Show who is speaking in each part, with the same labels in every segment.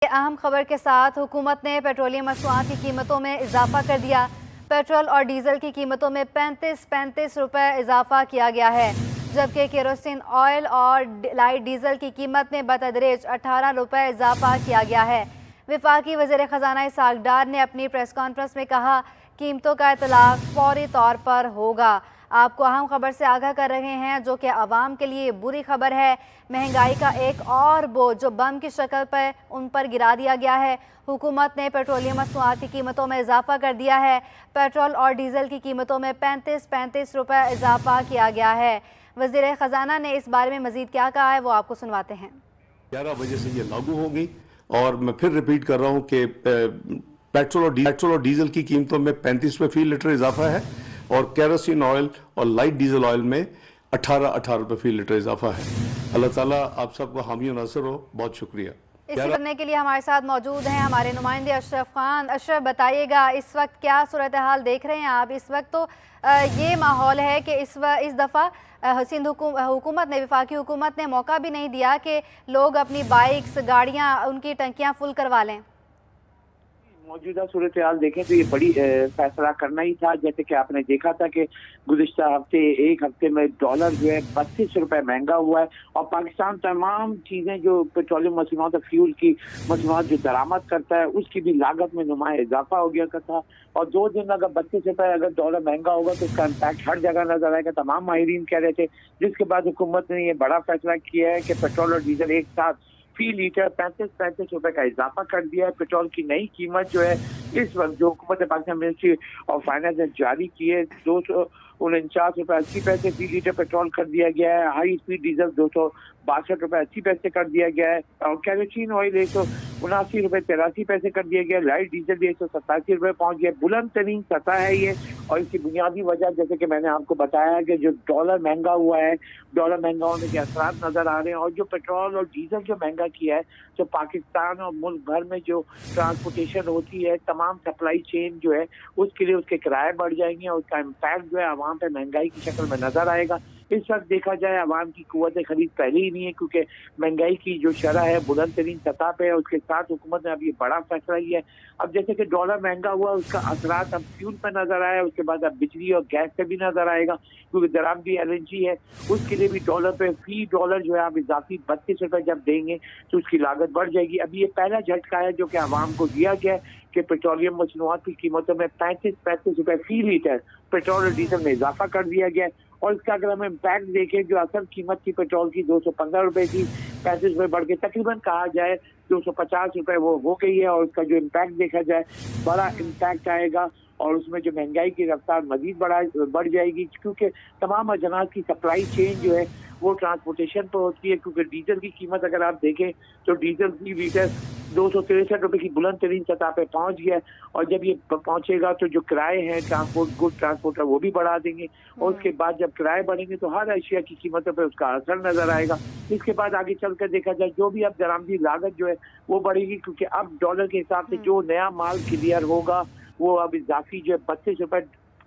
Speaker 1: अहम खबर के साथ हुकूमत ने पेट्रोलियम मसनूआत की कीमतों में इजाफा कर दिया। पेट्रोल और डीजल की कीमतों में 35 रुपए इजाफा किया गया है, जबकि केरोसिन ऑयल और लाइट डीजल की कीमत में बतदरीज 18 रुपए इजाफा किया गया है। वफाकी वज़ीर ख़जाना इसहाक डार ने अपनी प्रेस कॉन्फ्रेंस में कहा, कीमतों का इतलाक फौरी तौर पर होगा। आपको अहम खबर से आगाह कर रहे हैं, जो कि आवाम के लिए बुरी खबर है। महंगाई का एक और बोझ जो बम की शक्ल पर उन पर गिरा दिया गया है। हुकूमत ने पेट्रोलियम मसनूआत की कीमतों में इजाफा कर दिया है। पेट्रोल और डीजल की कीमतों में 35 रुपए इजाफा किया गया है। वज़ीर ख़जाना ने इस बारे में मज़ीद क्या कहा है, वो आपको सुनवाते हैं।
Speaker 2: 11 बजे से ये लागू होगी और मैं फिर रिपीट कर रहा हूँ कि पेट्रोल और डीजल की कीमतों में 35 रुपये फी लीटर इजाफा है और केरोसिन ऑयल और लाइट डीजल ऑयल में 18 रुपये फी लीटर इजाफा है। अल्लाह ताला आप सबको हामी नासिर हो। बहुत शुक्रिया।
Speaker 1: इसी करने के लिए हमारे साथ मौजूद हैं हमारे नुमाइंदे अशरफ खान। अशरफ, बताइएगा इस वक्त क्या सूरत हाल देख रहे हैं आप? इस वक्त तो ये माहौल है कि इस दफ़ा सिंध हुकूमत ने, वफाकी हुकूमत ने मौका भी नहीं दिया कि लोग अपनी बाइक्स, गाड़ियाँ, उनकी टंकियाँ फुल करवा लें।
Speaker 3: मौजूदा सूरत हाल देखें तो ये बड़ी फैसला करना ही था। जैसे कि आपने देखा था कि गुज़िश्ता हफ्ते एक हफ्ते में डॉलर जो है 32 रुपए महंगा हुआ है और पाकिस्तान तमाम चीज़ें जो पेट्रोलियम मसनूआत और फ्यूल की मसनूआत जो दरामद करता है उसकी भी लागत में नुमाया इजाफा हो गया था। और 2 दिन अगर 32 रुपए अगर डॉलर महंगा होगा तो इसका इम्पैक्ट हर जगह नजर आएगा। तमाम माहिरीन कह रहे थे, जिसके बाद हुकूमत ने ये बड़ा फैसला किया है कि पेट्रोल और डीजल एक साथ फी लीटर 35 रुपए का इजाफा कर दिया है। पेट्रोल की नई कीमत जो है इस वक्त जो हुकूमत पाकिस्तान मिनिस्ट्री ऑफ फाइनेंस ने जारी की है 249 रुपए 80 पैसे फी लीटर पेट्रोल कर दिया गया है। हाई स्पीड डीजल 262 रुपए 80 पैसे कर दिया गया है और केरोसिन ऑयल 179 रुपए 83 पैसे कर दिया गया है। लाइट डीजल भी 187 रुपए पहुंच गया। बुलंद तरीन सतह है ये और इसकी बुनियादी वजह जैसे कि मैंने आपको बताया है कि जो डॉलर महंगा हुआ है, डॉलर महंगा होने के असरात नजर आ रहे हैं और जो पेट्रोल और डीजल जो महंगा किया है, जो पाकिस्तान और मुल्क भर में जो ट्रांसपोर्टेशन होती है, तमाम सप्लाई चेन जो है उसके लिए उसके किराए बढ़ जाएंगे और उसका इम्पैक्ट जो है आवाम पे महंगाई की शक्ल में नजर आएगा। इस वक्त देखा जाए आवाम की कुव्वत खरीद पहले ही नहीं है क्योंकि महंगाई की जो शरह है बुलंद तरीन सतह पे है। उसके साथ हुकूमत ने अब ये बड़ा फैसला लिया है। अब जैसे कि डॉलर महंगा हुआ उसका असरात अब फ्यूल पे नजर आया, उसके बाद अब बिजली और गैस पे भी नजर आएगा क्योंकि दरामदी LNG है उसके लिए भी डॉलर पे फी डॉलर जो है आप इजाफी 32 रुपए जब देंगे तो उसकी लागत बढ़ जाएगी। अब ये पहला झटका है जो कि आवाम को दिया गया है कि पेट्रोलियम मसनूआत की कीमतों में 35 रुपए फी लीटर पेट्रोल और डीजल में इजाफा कर दिया गया है। और इसका अगर हम इम्पैक्ट देखें, जो असल कीमत थी पेट्रोल की 215 रुपए थी, 35 रुपए बढ़ के तकरीबन कहा जाए 250 रुपए वो हो गई है। और उसका जो इम्पैक्ट देखा जाए बड़ा इम्पैक्ट आएगा और उसमें जो महंगाई की रफ्तार मजीद बढ़ जाएगी क्योंकि तमाम अजनास की सप्लाई चेन जो है वो ट्रांसपोर्टेशन पर होती है। क्योंकि डीजल की कीमत अगर आप देखें तो डीजल की लीटर 263 रुपए की बुलंद तरीन सतह पे पहुंच गया और जब ये पहुंचेगा तो जो किराए हैं गुड ट्रांसपोर्टर वो भी बढ़ा देंगे और उसके बाद जब किराए बढ़ेंगे तो हर अशिया की कीमतों पे उसका असर नजर आएगा। इसके बाद आगे चलकर देखा जाए जो भी अब दरामदी लागत जो है वो बढ़ेगी क्योंकि अब डॉलर के हिसाब से जो नया माल क्लियर होगा वो अब इजाफी जो है 32 रुपए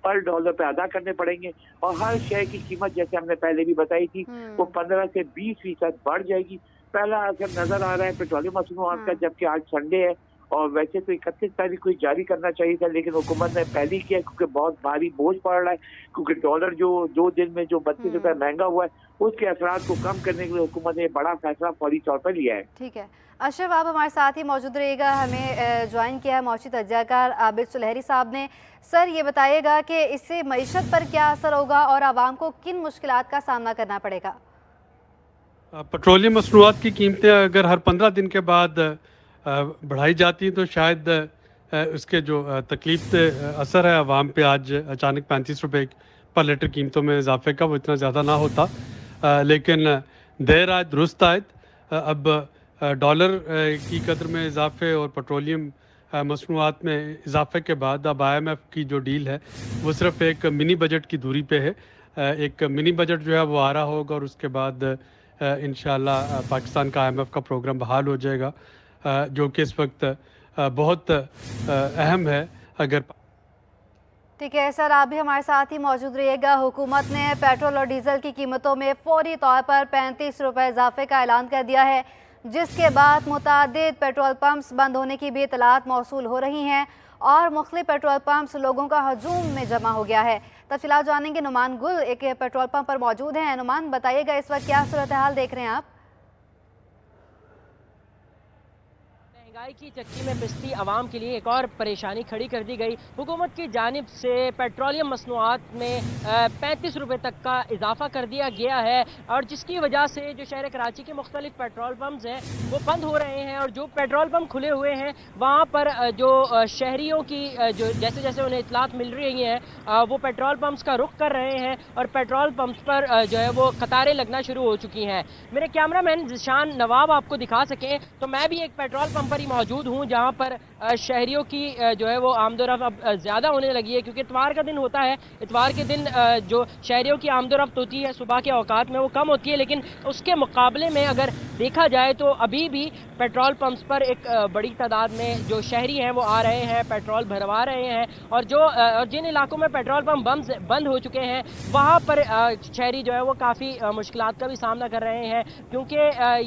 Speaker 3: पर डॉलर पे अदा करने पड़ेंगे और हर शेयर की कीमत जैसे हमने पहले भी बताई थी वो 15 से 20% बढ़ जाएगी। पहला असर नजर आ रहा है पेट्रोलियम मसनूआत का, जबकि आज संडे है और वैसे तो 31 तारीख को जारी करना चाहिए था लेकिन हुकूमत ने पहले किया क्योंकि बहुत भारी बोझ पड़ रहा है क्योंकि डॉलर जो 2 दिन में जो 32 रुपए महंगा हुआ है उसके असरात को कम करने के लिए हुकूमत ने बड़ा फैसला फौरी तौर पर लिया है।
Speaker 1: ठीक है अशरफ, आप हमारे साथ ही मौजूद रहिएगा। हमें ज्वाइन किया है मौशी तज्ज़ियाकार आबिद सुलहरी साहब ने। सर, ये बताइएगा कि इससे मईशत पर क्या असर होगा और आवाम को किन मुश्किलात का सामना करना पड़ेगा?
Speaker 4: पेट्रोलियम मसनूआत की कीमतें अगर हर 15 दिन के बाद बढ़ाई जाती हैं तो शायद उसके जो तकलीफ असर है आवाम पे आज अचानक 35 रुपये पर लीटर कीमतों में इजाफे का वो इतना ज़्यादा ना होता, लेकिन देर आए दुरुस्त आए। अब डॉलर की कदर में इजाफे और पेट्रोलियम मसनूआत में इजाफे के बाद अब IMF की जो डील है वो सिर्फ एक मिनी बजट की दूरी पे है। एक मिनी बजट जो है वो आ रहा होगा और उसके बाद इंशाल्लाह पाकिस्तान का IMF का प्रोग्राम बहाल हो जाएगा, जो कि इस वक्त बहुत अहम है। अगर
Speaker 1: ठीक है सर, आप भी हमारे साथ ही मौजूद रहिएगा। हुकूमत ने पेट्रोल और डीजल की कीमतों में फौरी तौर पर 35 रुपए इजाफे का ऐलान कर दिया है। जिस के बाद मुतादिद पेट्रोल पंप्स बंद होने की भी इतलात मौसूल हो रही हैं और मुख्तलिफ पेट्रोल पंप्स लोगों का हजूम में जमा हो गया है। तफसीलात जानेंगे। नुमान गुल एक पेट्रोल पंप पर मौजूद हैं। नुमान, बताइएगा इस वक्त क्या सूरत हाल देख रहे हैं आप?
Speaker 5: महंगाई की चक्की में पिसती आवाम के लिए एक और परेशानी खड़ी कर दी गई। हुकूमत की जानिब से पेट्रोलियम मसनूआत में 35 रुपये तक का इजाफा कर दिया गया है और जिसकी वजह से जो शहर कराची के मुख्तलिफ पेट्रोल पंप्स हैं वो बंद हो रहे हैं और जो पेट्रोल पंप खुले हुए हैं वहाँ पर जो शहरियों की जो जैसे जैसे उन्हें इतलात मिल रही हैं वो पेट्रोल पंप्स का रुख कर रहे हैं और पेट्रोल पंप्स पर जो है वो कतारें लगना शुरू हो चुकी हैं। मेरे कैमरामैन जिशान नवाब आपको दिखा सकें तो मैं भी एक पेट्रोल पंप पर मौजूद हूं जहां पर शहरियों की जो है वो आमदोरफ्त अब ज़्यादा होने लगी है क्योंकि इतवार का दिन होता है। इतवार के दिन जो शहरियों की आमदोरफ्त होती है सुबह के औकात में वो कम होती है, लेकिन उसके मुकाबले में अगर देखा जाए तो अभी भी पेट्रोल पंप्स पर एक बड़ी तादाद में जो शहरी हैं वो आ रहे हैं, पेट्रोल भरवा रहे हैं और जो जिन इलाकों में पेट्रोल पंप बंद हो चुके हैं वहाँ पर शहरी जो है वो काफ़ी मुश्किलात का भी सामना कर रहे हैं क्योंकि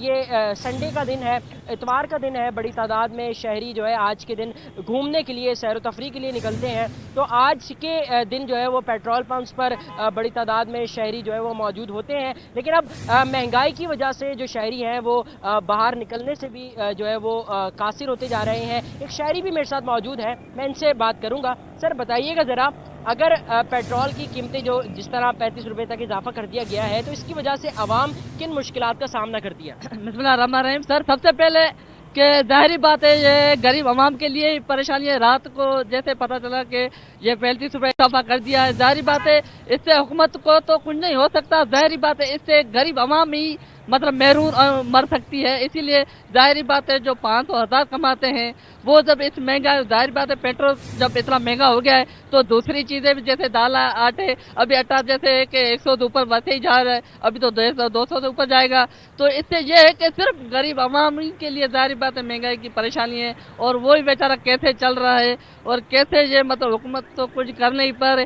Speaker 5: ये संडे का दिन है, इतवार का दिन है। बड़ी तादाद में शहरी जो है आज के दिन घूमने के लिए, सैर व तफरी के लिए निकलते हैं, तो आज के दिन जो है वो पेट्रोल पंप्स पर बड़ी तादाद में शहरी जो है वो मौजूद होते हैं। लेकिन अब महंगाई की वजह से जो शहरी हैं वो बाहर निकलने से भी जो है वो कासिर होते जा रहे हैं। एक शहरी भी मेरे साथ मौजूद है, मैं इनसे बात करूँगा। सर बताइएगा ज़रा, अगर पेट्रोल की कीमतें जो जिस तरह 35 रुपये तक इजाफा कर दिया गया है तो इसकी वजह से आवाम किन मुश्किलात का सामना करती है?
Speaker 6: बिस्मिल्लाहिर्रहमानिर्रहीम। सर सबसे पहले कि ज़ाहिरी बात है ये गरीब आवाम के लिए परेशानी है। रात को जैसे पता चला कि ये 35 रुपये इजाफा कर दिया है, ज़ाहिरी बात है इससे हुकूमत को तो कुछ नहीं हो सकता। ज़ाहिरी बात है इससे गरीब आवाम ही मतलब महरूम मर सकती है। इसीलिए ज़ाहिरी बात है जो 500,000 कमाते हैं वो जब इस महंगा, ज़ाहिर बात है पेट्रोल जब इतना महंगा हो गया है तो दूसरी चीज़ें भी जैसे दाल आटे, अभी आटा जैसे कि 100 से ऊपर वैसे ही जा रहा है, अभी तो 200 से ऊपर जाएगा। तो इससे ये है कि सिर्फ गरीब आवाम के लिए ज़ाहिर बात है महंगाई की परेशानी है और वही बेचारा कैसे चल रहा है और कैसे ये मतलब हुकूमत तो कुछ कर नहीं पर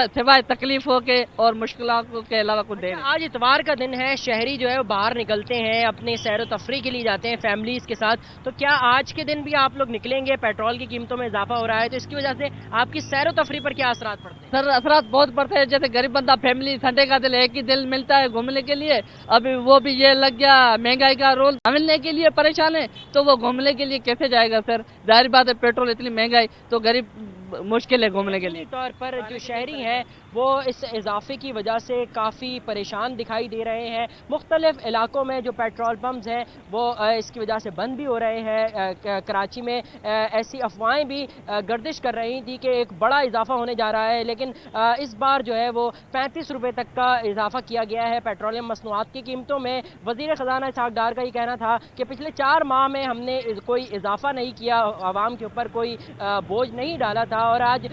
Speaker 6: सिवाय तकलीफ हो के और मुश्किलों के अलावा कुछ दे।
Speaker 5: आज इतवार का दिन है, शहरी जो है वो बाहर निकलते हैं, अपने सैर व तफरी के लिए जाते हैं फैमिलीज के साथ, तो क्या आज के दिन भी आप लोग निकलेंगे? पेट्रोल की कीमतों में इजाफा हो रहा है तो इसकी वजह से आपकी सैर व तफरी पर क्या असरात पड़ते हैं?
Speaker 6: सर असरात बहुत पड़ते हैं। जैसे गरीब बंदा फैमिली संडे का दिन एक ही दिन मिलता है घूमने के लिए, अभी वो भी ये लग गया महंगाई का रोल मिलने के लिए परेशान है तो वो घूमने के लिए कैसे जाएगा? सर जाहिर बात है पेट्रोल इतनी महंगाई तो गरीब मुश्किल है घूमने के लिए।
Speaker 5: तौर पर जो शहरी हैं वो इस इजाफे की वजह से काफ़ी परेशान दिखाई दे रहे हैं। मुख्तलिफ इलाकों में जो पेट्रोल पंप्स हैं वो इसकी वजह से बंद भी हो रहे हैं। कराची में ऐसी अफवाहें भी गर्दिश कर रही थी कि एक बड़ा इजाफा होने जा रहा है, लेकिन इस बार जो है वो 35 रुपये तक का इजाफा किया गया है पेट्रोलियम मसनूआत की कीमतों में। वज़ीर ख़जाना इसहाक़ डार का ये कहना था कि पिछले 4 माह में हमने कोई इजाफा नहीं किया, आवाम के ऊपर कोई बोझ नहीं डाला था और आज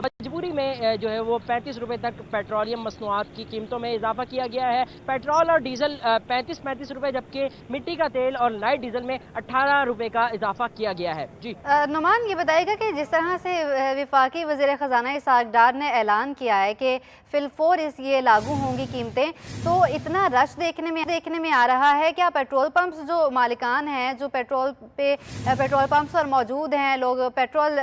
Speaker 5: मजबूरी में जो है वो 35 रुपये तक पेट्रोलियम मसनूआत की कीमतों में इजाफा किया गया है। पेट्रोल और डीजल 35 रुपये, जबकि मिट्टी का तेल और लाइट डीजल में 18 रुपये का इजाफा किया गया है। जी
Speaker 1: नुमान, ये बताइएगा कि जिस तरह से वफाकी वज़ीर ख़जाना इसहाक़ डार ने ऐलान किया है कि फिलफोर ये लागू होंगी कीमतें, तो इतना रश देखने में आ रहा है। क्या पेट्रोल पंप्स जो मालिकान हैं, जो पेट्रोल पंप्स पर मौजूद हैं, लोग पेट्रोल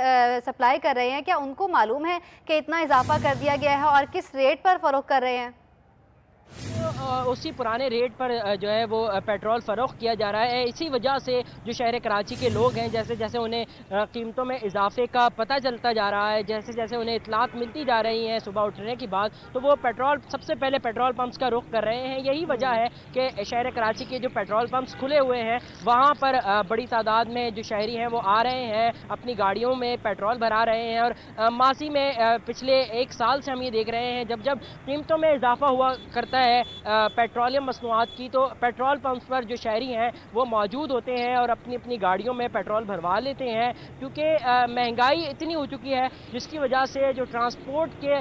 Speaker 1: सप्लाई कर रहे हैं, क्या उनको मालूम है कि इतना इजाफा कर दिया गया है और किस रेट पर फ़रोख्त कर रहे हैं?
Speaker 5: उसी पुराने रेट पर जो है वो पेट्रोल फ़रोख्त किया जा रहा है। इसी वजह से जो शहर कराची के लोग हैं, जैसे जैसे उन्हें कीमतों में इजाफे का पता चलता जा रहा है, जैसे जैसे उन्हें इतलात मिलती जा रही हैं सुबह उठने के बाद, तो वो सबसे पहले पेट्रोल पंप्स का रुख कर रहे हैं। यही वजह है कि शहर कराची के जो पेट्रोल पंप्स खुले हुए हैं वहाँ पर बड़ी तादाद में जो शहरी हैं वो आ रहे हैं, अपनी गाड़ियों में पेट्रोल भरा रहे हैं। और मासी में पिछले 1 साल से हम ये देख रहे हैं जब जब कीमतों में इजाफा हुआ करता है पेट्रोलियम मसनूआत की, तो पेट्रोल पंप्स पर जो शहरी हैं वो मौजूद होते हैं और अपनी अपनी गाड़ियों में पेट्रोल भरवा लेते हैं, क्योंकि महंगाई इतनी हो चुकी है जिसकी वजह से जो ट्रांसपोर्ट के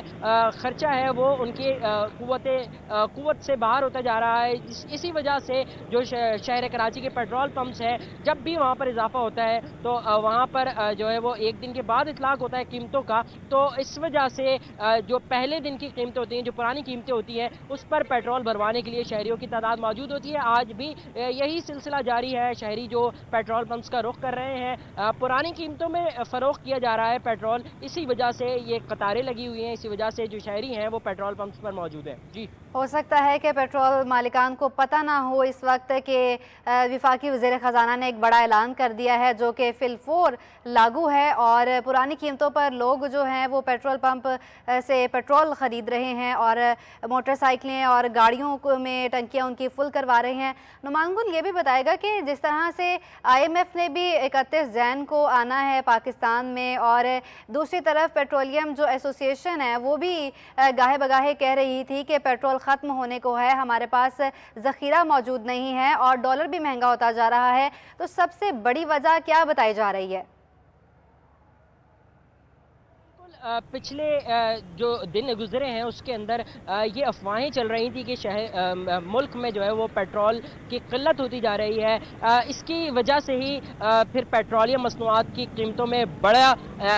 Speaker 5: ख़र्चा है वो उनकी कुव्वत से बाहर होता जा रहा है। इसी वजह से जो शहर कराची के पेट्रोल पंप्स हैं, जब भी वहाँ पर इजाफा होता है तो वहाँ पर जो है वो 1 दिन के बाद इतलाक होता है कीमतों का, तो इस वजह से जो पहले दिन की कीमतें होती हैं, जो पुरानी कीमतें होती हैं, उस पर पेट्रोल करवाने के लिए शहरियों की तादाद मौजूद होती है। आज भी यही सिलसिला जारी है। शहरी जो पेट्रोल पंप्स का रुख कर रहे हैं, पुरानी कीमतों में फ़रोख्त किया जा रहा है पेट्रोल, इसी वजह से ये कतारें लगी हुई हैं, इसी वजह से जो शहरी हैं वो पेट्रोल पंप्स पर मौजूद हैं। जी,
Speaker 1: हो सकता है कि पेट्रोल मालिकान को पता ना हो इस वक्त कि वफाकी वज़ीर ख़जाना ने एक बड़ा ऐलान कर दिया है जो कि फ़िलफ़ौर लागू है, और पुरानी कीमतों पर लोग जो हैं वो पेट्रोल पंप से पेट्रोल ख़रीद रहे हैं और मोटरसाइकिलें और गाड़ियों में टंकियां उनकी फुल करवा रहे हैं। नुमान गुल ये भी बताएगा कि जिस तरह से IMF ने भी 31 जैन को आना है पाकिस्तान में, और दूसरी तरफ पेट्रोलियम जो एसोसिएशन है वो भी गाहे बगाहे कह रही थी कि पेट्रोल ख़त्म होने को है, हमारे पास ज़ख़ीरा मौजूद नहीं है और डॉलर भी महंगा होता जा रहा है, तो सबसे बड़ी वजह क्या बताई जा रही है?
Speaker 5: पिछले जो दिन गुजरे हैं उसके अंदर ये अफवाहें चल रही थी कि मुल्क में जो है वो पेट्रोल की किल्लत होती जा रही है। इसकी वजह से ही फिर पेट्रोलियम मसनूआत की कीमतों में बड़ा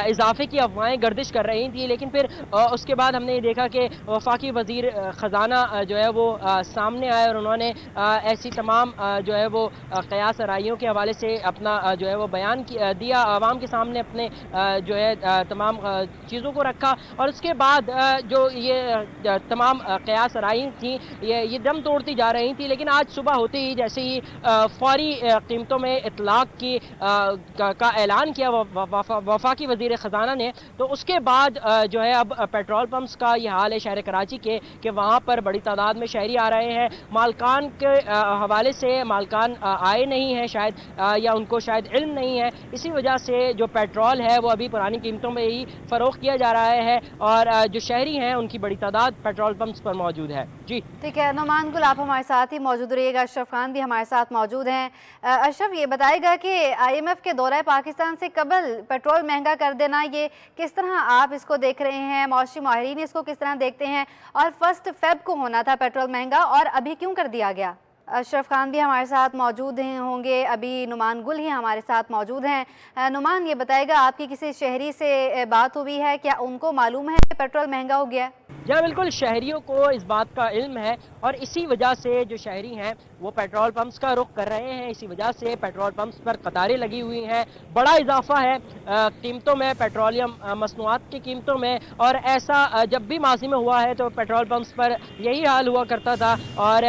Speaker 5: इजाफे की अफवाहें गर्दिश कर रही थी, लेकिन फिर उसके बाद हमने ये देखा कि वफाकी वज़ीर ख़जाना जो है वो सामने आए और उन्होंने ऐसी तमाम जो है वो क़यास आराइयों के हवाले से अपना जो है वो बयान दिया, आवाम के सामने अपने जो है तमाम चीज़ों को रखा, और उसके बाद जो ये तमाम क़यास आराई थी ये दम तोड़ती जा रही थी। लेकिन आज सुबह होते ही जैसे ही फौरी कीमतों में इतलाक़ की का ऐलान किया वफाकी वज़ीर ख़जाना ने, तो उसके बाद जो है अब पेट्रोल पंप्स का ये हाल है शहर कराची के कि वहाँ पर बड़ी तादाद में शहरी आ रहे हैं। मालकान के हवाले से मालकान आए नहीं हैं शायद, या उनको शायद इल्म नहीं है, इसी वजह से जो पेट्रोल है वो अभी पुरानी कीमतों में ही फ़रोख्त किया जा रहा है, और जो शहरी हैं उनकी बड़ी तादाद पेट्रोल पंप्स पर मौजूद है। जी
Speaker 1: ठीक है नुमान गुल, आप हमारे साथ ही मौजूद रहिएगा। अशरफ खान भी हमारे साथ मौजूद हैं। अशरफ ये बताएगा कि IMF के दौरे पाकिस्तान से कबल पेट्रोल महंगा कर देना, ये किस तरह आप इसको देख रहे हैं, मौसमी माहिरीन इसको किस तरह देखते हैं, और 1 फ़रवरी को होना था पेट्रोल महंगा और अभी क्यों कर दिया गया? अशरफ खान भी हमारे साथ मौजूद होंगे, अभी नुमान गुल ही हमारे साथ मौजूद हैं। नुमान ये बताएगा, आपकी किसी शहरी से बात हुई है, क्या उनको मालूम है पेट्रोल महंगा हो गया है?
Speaker 5: जी बिल्कुल, शहरियों को इस बात का इल्म है और इसी वजह से जो शहरी हैं वो पेट्रोल पंप्स का रुख कर रहे हैं। इसी वजह से पेट्रोल पंप्स पर कतारें लगी हुई हैं, बड़ा इजाफा है कीमतों में, पेट्रोलियम मसनूआत की कीमतों में, और ऐसा जब भी माजी में हुआ है तो पेट्रोल पंप्स पर यही हाल हुआ करता था। और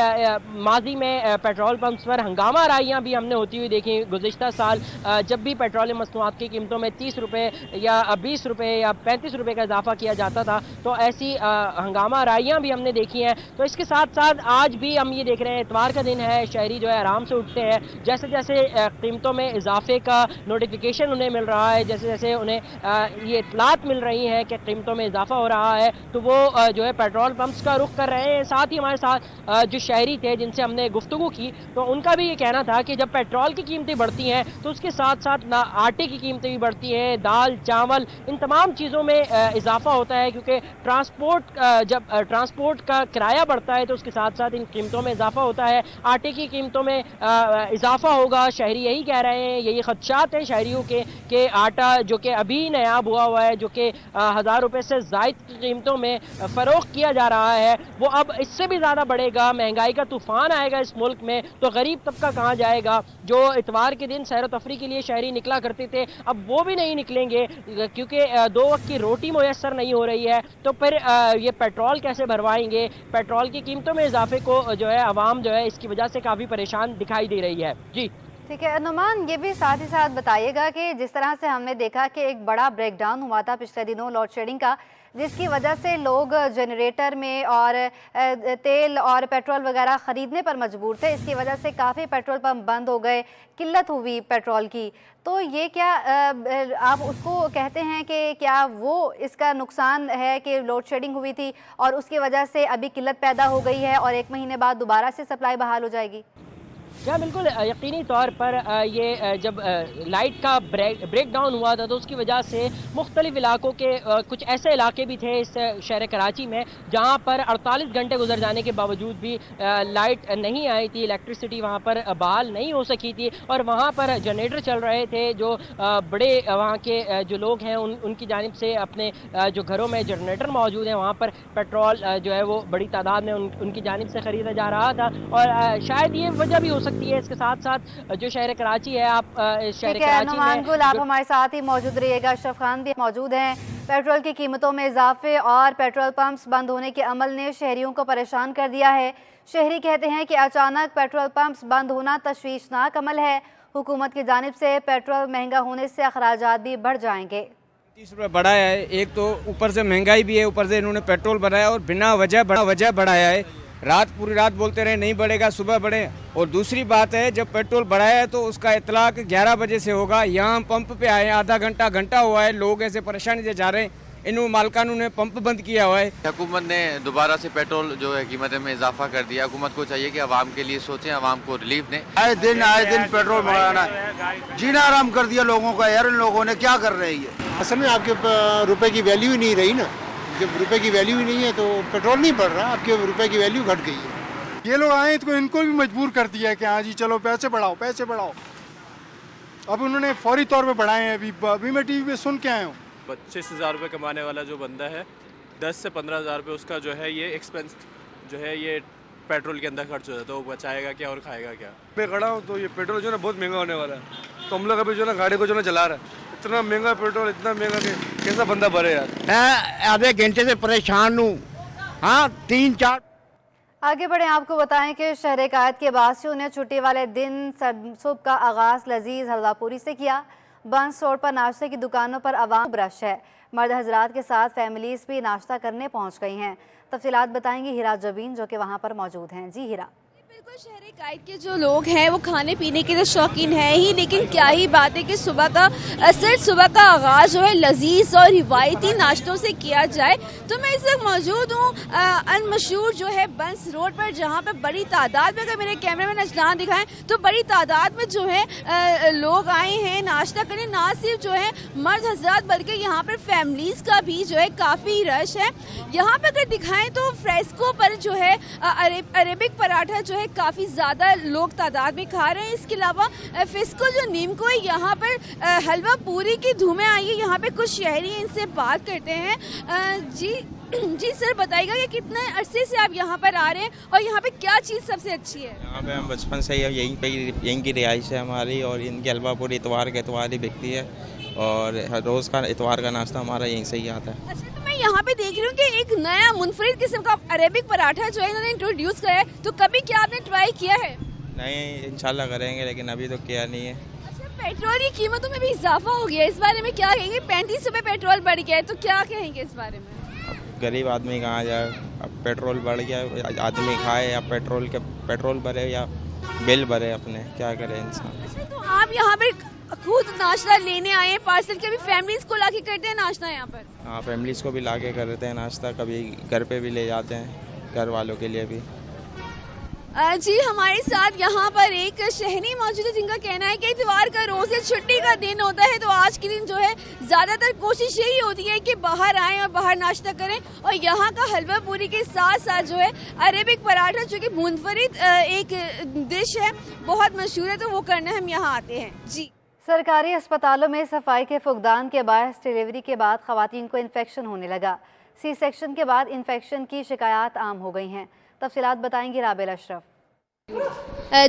Speaker 5: माजी में पेट्रोल पंप्स पर हंगामा आराइयाँ भी हमने होती हुई देखी। गुज़िश्ता साल जब भी पेट्रोलियम मसनूआत की कीमतों में 30 रुपये या 20 रुपये या 35 रुपये का इजाफा किया जाता था, तो ऐसी हंगामा आराइयाँ भी हमने देखी हैं। तो इसके साथ साथ आज भी हम ये देख रहे हैं, इतवार का दिन है, शहरी जो है आराम से उठते हैं, जैसे जैसे कीमतों में इजाफे का नोटिफिकेशन उन्हें मिल रहा है, जैसे जैसे उन्हें ये इतलात मिल रही हैं कि कीमतों में इजाफा हो रहा है, तो वो जो है पेट्रोल पंप्स का रुख कर रहे हैं। साथ ही हमारे साथ जो शहरी थे जिनसे हमने गुफ्तगू की, तो उनका भी ये कहना था कि जब पेट्रोल की कीमतें बढ़ती हैं तो उसके साथ साथ आटे की कीमतें भी बढ़ती हैं, दाल चावल इन तमाम चीज़ों में इजाफा होता है, क्योंकि जब ट्रांसपोर्ट का किराया बढ़ता है तो उसके साथ साथ इन कीमतों में इजाफा होता है। आटे की कीमतों में इजाफा होगा, शहरी यही कह रहे हैं, यही खदशात हैं शहरियों के कि आटा जो कि अभी नायाब हुआ है, जो कि 1000 रुपये से ज़ायद की कीमतों में फ़रोख्त किया जा रहा है, वो अब इससे भी ज़्यादा बढ़ेगा। महंगाई का तूफ़ान आएगा इस मुल्क में, तो गरीब तबका कहाँ जाएगा? जो इतवार के दिन सैर व तफरी के लिए शहरी निकला करते थे, अब वो भी नहीं निकलेंगे, क्योंकि 2 वक्त की रोटी मुयस्सर नहीं हो रही है। तो फिर ये पेट्रोल कैसे भरवाएंगे? पेट्रोल की कीमतों में इजाफे को जो है आवाम जो है इसकी वजह से काफ़ी परेशान दिखाई दे रही है। जी
Speaker 1: ठीक है नुमान, ये भी साथ ही साथ बताइएगा कि जिस तरह से हमने देखा कि एक बड़ा ब्रेकडाउन हुआ था पिछले दिनों लोड शेडिंग का, जिसकी वजह से लोग जनरेटर में और तेल और पेट्रोल वगैरह ख़रीदने पर मजबूर थे, इसकी वजह से काफ़ी पेट्रोल पंप बंद हो गए, किल्लत हुई पेट्रोल की। तो ये क्या आप उसको कहते हैं कि क्या वो इसका नुकसान है कि लोड शेडिंग हुई थी और उसकी वजह से अभी किल्लत पैदा हो गई है और 1 महीने बाद दोबारा से सप्लाई बहाल हो जाएगी?
Speaker 5: کیا بالکل یقینی طور پر یہ جب لائٹ کا بریک ڈاؤن ہوا تھا تو اس کی وجہ سے مختلف علاقوں کے کچھ ایسے علاقے بھی تھے اس شہر کراچی میں جہاں پر 48 گھنٹے گزر جانے کے باوجود بھی لائٹ نہیں آئی تھی، الیکٹرسٹی وہاں پر بحال نہیں ہو سکی تھی، اور وہاں پر جنریٹر چل رہے تھے جو بڑے وہاں کے جو لوگ ہیں ان کی جانب سے اپنے جو گھروں میں جنریٹر موجود ہیں وہاں پر پیٹرول جو ہے وہ بڑی تعداد میں ان کی جانب سے خریدا جا رہا تھا، اور شاید یہ وجہ بھی ہو سکتی ہے اس کے ساتھ ساتھ جو شہر کراچی ہے، آپ شہر کراچی
Speaker 1: نعمان گل آپ ہمارے ساتھ ہی موجود رہیے گا، اشرف خان بھی موجود ہیں۔ پیٹرول کی قیمتوں میں اضافے اور پیٹرول پمپس بند ہونے کے عمل نے شہریوں کو پریشان کر دیا ہے۔ شہری کہتے ہیں کہ اچانک پیٹرول پمپس بند ہونا تشویشناک عمل ہے، حکومت کی جانب سے پیٹرول مہنگا ہونے سے اخراجات بھی بڑھ جائیں گے۔
Speaker 7: 30 روپے بڑھایا ہے، ایک تو اوپر سے مہنگائی بھی ہے، اوپر سے انہوں نے پیٹرول بڑھایا اور بنا وجہ بڑھایا ہے، پوری رات بولتے رہے نہیں بڑھے گا صبح بڑھے، اور دوسری بات ہے جب پیٹرول بڑھایا ہے تو اس کا اطلاق 11 بجے سے ہوگا، یہاں پمپ پہ آئے ہیں آدھا گھنٹہ ہوا ہے، لوگ ایسے پریشانی سے جا رہے ہیں، انہوں مالکانوں نے پمپ بند کیا ہوا ہے۔
Speaker 8: حکومت نے دوبارہ سے پیٹرول جو ہے قیمت میں اضافہ کر دیا، حکومت کو چاہیے کہ عوام کے لیے سوچیں، عوام کو ریلیف دیں۔
Speaker 9: آئے دن پیٹرول بڑھانا جینا آرام کر دیا لوگوں کا، یار ان لوگوں نے کیا کر رہے ہیں؟
Speaker 10: اصل میں آپ کے روپے کی ویلیو ہی نہیں رہی نا، جب روپے کی ویلیو ہی نہیں ہے تو پیٹرول نہیں بڑھ رہا، آپ کے روپے کی ویلیو گھٹ گئی ہے۔ یہ لوگ آئے تو ان کو بھی مجبور کر دیا ہے کہ ہاں جی چلو پیسے بڑھاؤ۔ اب انہوں نے فوری طور پہ بڑھائے ہیں، ابھی میں ٹی وی پہ سن کے آیا ہوں۔
Speaker 11: 25,000 روپے کمانے والا جو بندہ ہے 10 سے 15,000 روپے اس کا جو ہے یہ ایکسپینس جو ہے یہ پیٹرول کے اندر خرچ ہو جاتا ہے، وہ بچائے گا کیا اور کھائے گا کیا؟
Speaker 12: میں کھڑا ہوں تو یہ پیٹرول جو ہے نا بہت مہنگا ہونے والا ہے، تو ہم لوگ ابھی جو ہے نا گاڑی کو جو ہے نا چلا رہا ہے، اتنا مہنگا پیٹرول، اتنا مہنگا کہ کیسا بندہ بھرے یار۔
Speaker 9: میں آدھے گھنٹے سے پریشان ہوں، ہاں 3-4۔
Speaker 1: آگے بڑھیں، آپ کو بتائیں کہ شہر قائد کے باسیوں نے چھٹی والے دن صبح کا آغاز لذیذ حلوہ پوری سے کیا۔ بنس روڈ پر ناشتے کی دکانوں پر عوام برش ہے، مرد حضرات کے ساتھ فیملیز بھی ناشتہ کرنے پہنچ گئی ہیں۔ تفصیلات بتائیں گی ہیرا جبین جو کہ وہاں پر موجود ہیں۔ جی ہیرا۔
Speaker 13: بالکل، شہر قائد کے جو لوگ ہیں وہ کھانے پینے کے شوقین ہیں ہی، لیکن کیا ہی بات ہے کہ صبح کا آغاز جو ہے لذیذ اور روایتی ناشتوں سے کیا جائے۔ تو میں اس وقت موجود ہوں ان مشہور جو ہے بنس روڈ پر، جہاں پہ بڑی تعداد میں، اگر میرے کیمرے میں اجلان دکھائیں تو بڑی تعداد میں جو ہے لوگ آئے ہیں ناشتہ کرنے، نہ صرف جو ہے مرد حضرات بلکہ یہاں پر فیملیز کا بھی جو ہے کافی رش ہے۔ یہاں پہ اگر دکھائیں تو فریسکو پر جو ہے عربک پراٹھا جو ہے کافی زیادہ لوگ تعداد میں کھا رہے ہیں۔ اس کے علاوہ فسکو جو نیم کو ہے، یہاں پر حلوہ پوری کی دھومیں آئی ہے۔ یہاں پہ کچھ شہری ان سے بات کرتے ہیں۔ جی سر، بتائیے گا کہ کتنے عرصے سے آپ یہاں پر آ رہے ہیں اور یہاں پہ کیا چیز سب سے اچھی ہے؟
Speaker 7: یہاں پہ ہم بچپن سے یہیں کی رہائش ہے ہماری، اور ان کی حلوہ پوری اتوار کے اتوار ہی بکتی ہے، اور ہر روز کا اتوار کا ناشتہ ہمارا یہیں سے ہی آتا ہے۔
Speaker 13: اچھا، تو میں یہاں پہ دیکھ رہی ہوں کہ ایک نیا منفرد قسم کا عربک پراٹھا جو ہے انہوں نے انٹروڈیوس کرا ہے، تو کبھی کیا آپ نے ٹرائی کیا ہے؟
Speaker 7: نہیں، انشاءاللہ کریں گے، لیکن ابھی تو کیا نہیں ہے۔
Speaker 13: اچھا، پیٹرول کی قیمتوں میں بھی اضافہ ہو گیا ہے، اس بارے میں کیا کہیں گے؟ 35 روپے پیٹرول بڑھ گیا ہے، تو کیا کہیں گے اس بارے میں؟
Speaker 7: اب غریب آدمی کہاں جائے، اب پیٹرول بڑھ گیا، آدمی کھائے یا پیٹرول بھرے یا بل بھرے اپنے، کیا کرے انسان۔
Speaker 13: اچھا، تو آپ یہاں پہ خود ناشتہ لینے آئے ہیں پارسل کے، بھی فیملیز کو لا کے کرتے ہیں ناشتہ یہاں پر؟
Speaker 7: ہاں، فیملیز کو بھی لا کے کرتے ہیں ناشتہ، کبھی گھر پہ بھی لے جاتے ہیں، گھر والوں کے لیے بھی۔
Speaker 13: جی، ہمارے ساتھ یہاں پر ایک شہری موجود ہے جن کا کہنا ہے کہ اتوار کا روز ہے، چھٹی کا دن ہوتا ہے، تو آج کے دن جو ہے زیادہ تر کوشش یہی ہوتی ہے کہ باہر آئیں اور باہر ناشتہ کریں، اور یہاں کا حلوہ پوری کے ساتھ ساتھ جو ہے عربک پراٹھا جو کہ منفرد ایک ڈش ہے، بہت مشہور ہے، تو وہ کرنے ہم یہاں آتے ہیں۔ جی،
Speaker 1: سرکاری اسپتالوں میں صفائی کے فقدان کے باعث ڈیلیوری کے بعد خواتین کو انفیکشن ہونے لگا۔ سی سیکشن کے بعد انفیکشن کی شکایات عام ہو گئی ہیں۔ تفصیلات بتائیں گی رابعہ اشرف۔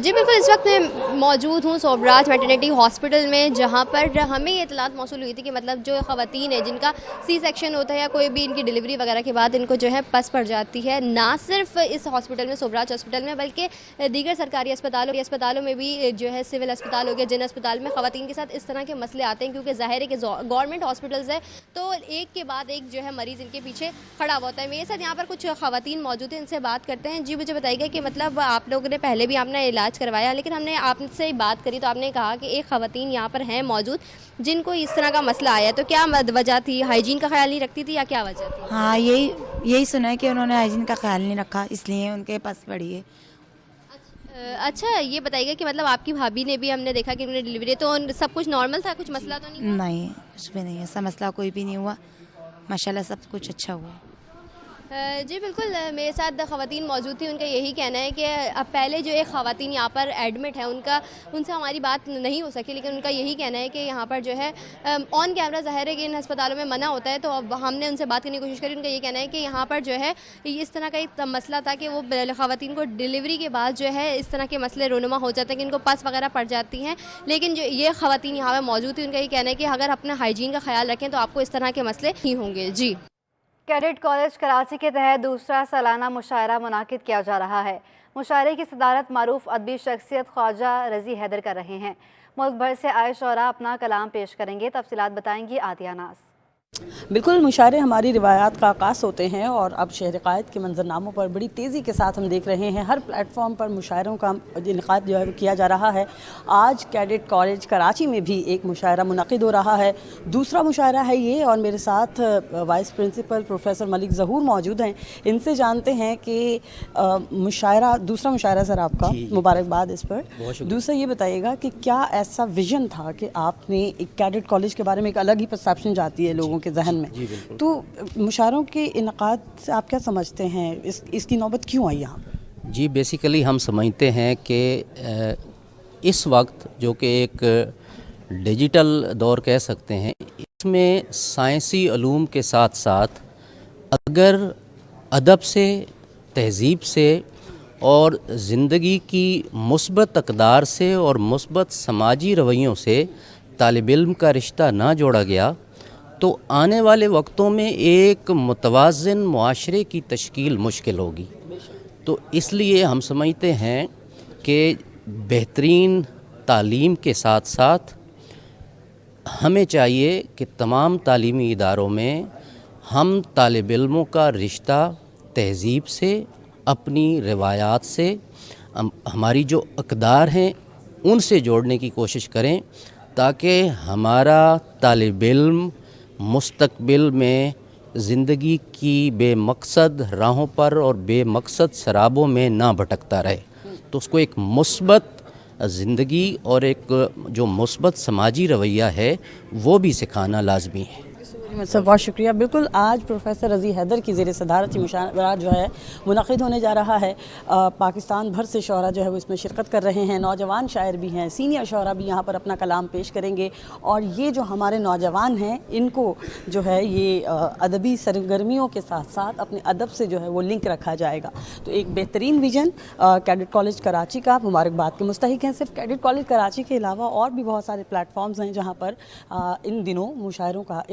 Speaker 14: جی بالکل، اس وقت میں موجود ہوں صوبراج میٹرنیٹی ہاسپٹل میں، جہاں پر ہمیں یہ اطلاعات موصول ہوئی تھی کہ مطلب جو خواتین ہیں جن کا سی سیکشن ہوتا ہے یا کوئی بھی ان کی ڈیلیوری وغیرہ کے بعد ان کو جو ہے پس پڑ جاتی ہے، نہ صرف اس ہاسپٹل میں صوبراج ہاسپٹل میں بلکہ دیگر سرکاری اسپتالوں میں بھی جو ہے سول اسپتال ہو گیا، جن اسپتال میں خواتین کے ساتھ اس طرح کے مسئلے آتے ہیں، کیونکہ ظاہر ہے کہ گورنمنٹ ہاسپٹلز ہے تو ایک کے بعد ایک جو ہے مریض ان کے پیچھے کھڑا ہوا ہوتا ہے۔ میرے ساتھ یہاں پر کچھ خواتین موجود ہیں، ان سے بات کرتے ہیں۔ جی مجھے بتائیے گا کہ مطلب آپ لوگوں نے پہلے بھی آپ نے علاج کروایا، لیکن ہم نے آپ سے بات کری تو آپ نے کہا کہ ایک خواتین یہاں پر ہیں موجود جن کو اس طرح کا مسئلہ آیا، تو کیا وجہ تھی؟ ہائیجین کا خیال نہیں رکھتی تھی یا کیا وجہ تھی؟
Speaker 15: ہاں، یہی سنا ہے کہ انہوں نے ہائیجین کا خیال نہیں رکھا، اس لیے ان کے پاس پڑی ہے۔
Speaker 14: अच्छा ये बताइएगा कि मतलब आपकी भाभी ने भी, हमने देखा कि उन्होंने डिलीवरी, तो सब कुछ नॉर्मल था, कुछ मसला तो नहीं हुआ?
Speaker 15: नहीं, कुछ भी नहीं, ऐसा मसला कोई भी नहीं हुआ, माशाल्लाह सब कुछ अच्छा हुआ।
Speaker 14: जी बिल्कुल, मेरे साथ ख़वातीन मौजूद थी। उनका यही कहना है कि अब पहले जो एक ख़वातीन यहाँ पर एडमिट है उनसे हमारी बात नहीं हो सकी, लेकिन उनका यही कहना है कि यहाँ पर जो है ऑन कैमरा ज़ाहिर है कि इन अस्पतालों में मना होता है, तो अब हमने उनसे बात करने की कोशिश करी। उनका ये कहना है कि यहाँ पर जो है इस तरह का एक मसला था कि वो ख़वातीन को डिलीवरी के बाद जो है इस तरह के मसले रोनुमा हो जाते हैं कि इनको पस वगैरह पड़ जाती हैं, लेकिन जो ये ख़वातीन यहाँ पर मौजूद थी उनका ये कहना है कि अगर अपना हाइजीन का ख्याल रखें तो आपको इस तरह के मसले नहीं होंगे। जी,
Speaker 1: कैडेट कॉलेज कराची के तहत दूसरा सालाना मुशायरा मुनाकिद किया जा रहा है। मुशायरे की सदारत मारूफ अदबी शख्सियत ख्वाजा रज़ी हैदर कर रहे हैं। मुल्क भर से आए शोरा अपना कलाम पेश करेंगे। तफसीलात बताएंगी आदिया नाज।
Speaker 16: बिल्कुल, मुशायरे हमारी रिवायात का आकास होते हैं और अब शहर क़ायद के मंजरनामों पर बड़ी तेज़ी के साथ हम देख रहे हैं हर प्लेटफॉर्म पर मुशायरों का इनक़ाद जो है किया जा रहा है। आज कैडेट कॉलेज कराची में भी एक मुशायरा मुनक़िद हो रहा है, दूसरा मुशायरा है ये, और मेरे साथ वाइस प्रिंसिपल प्रोफेसर मलिक ज़हूर मौजूद हैं। इनसे जानते हैं कि मुशायरा, दूसरा मुशायरा सर आपका, मुबारकबाद इस पर। दूसरा ये बताइएगा कि क्या ऐसा विज़न था कि आपने एक कैडेट कॉलेज के बारे में एक अलग ही परसेप्शन जाती है लोगों के जहन में, तो मुशायरों के इनक़ाद से आप क्या समझते हैं, इसकी नौबत क्यों आई यहाँ?
Speaker 17: जी, बेसिकली हम समझते हैं कि इस वक्त जो कि एक डिजिटल दौर कह सकते हैं, इसमें साइंसी उलूम के साथ साथ अगर अदब से, तहज़ीब से और ज़िंदगी की मुस्बत अक़दार से और मुस्बत समाजी रवैयों से तालिब इल्म का रिश्ता ना जोड़ा गया तो आने वाले वक्तों में एक मुतवाज़िन मुआशरे की तश्कील मुश्किल होगी। तो इसलिए हम समझते हैं कि बेहतरीन तालीम के साथ साथ हमें चाहिए कि तमाम तालीमी इदारों में हम तालिब इल्मों का रिश्ता तहज़ीब से, अपनी रिवायात से, हमारी जो अक़दार हैं उनसे जोड़ने की कोशिश करें, ताकि हमारा तालिब इल्म मुस्तक़बिल में ज़िंदगी की बेमकसद राहों पर और बेमकसद शराबों में ना भटकता रहे। तो उसको एक मुस्बत ज़िंदगी और एक जो मुस्बत समाजी रवैया है वो भी सिखाना लाजमी है।
Speaker 16: सर बहुत शुक्रिया। बिल्कुल, आज प्रोफेसर रज़ी हैदर की ज़ेर सदारत मुशायरा जो है मुनक़िद होने जा रहा है। पाकिस्तान भर से शोरा जो है वो इसमें शिरकत कर रहे हैं, नौजवान शायर भी हैं, सीनियर शोरा भी यहाँ पर अपना कलाम पेश करेंगे, और ये जो हमारे नौजवान हैं इनको जो है ये अदबी सरगर्मियों के साथ साथ अपने अदब से जो है वो लिंक रखा जाएगा। तो एक बेहतरीन विजन कैडेट कॉलेज कराची का, मुबारकबाद के मुस्तहिक हैं। सिर्फ कैडेट कॉलेज कराची के अलावा और भी बहुत सारे प्लेटफॉर्म्स हैं जहाँ पर इन दिनों मुशायरों का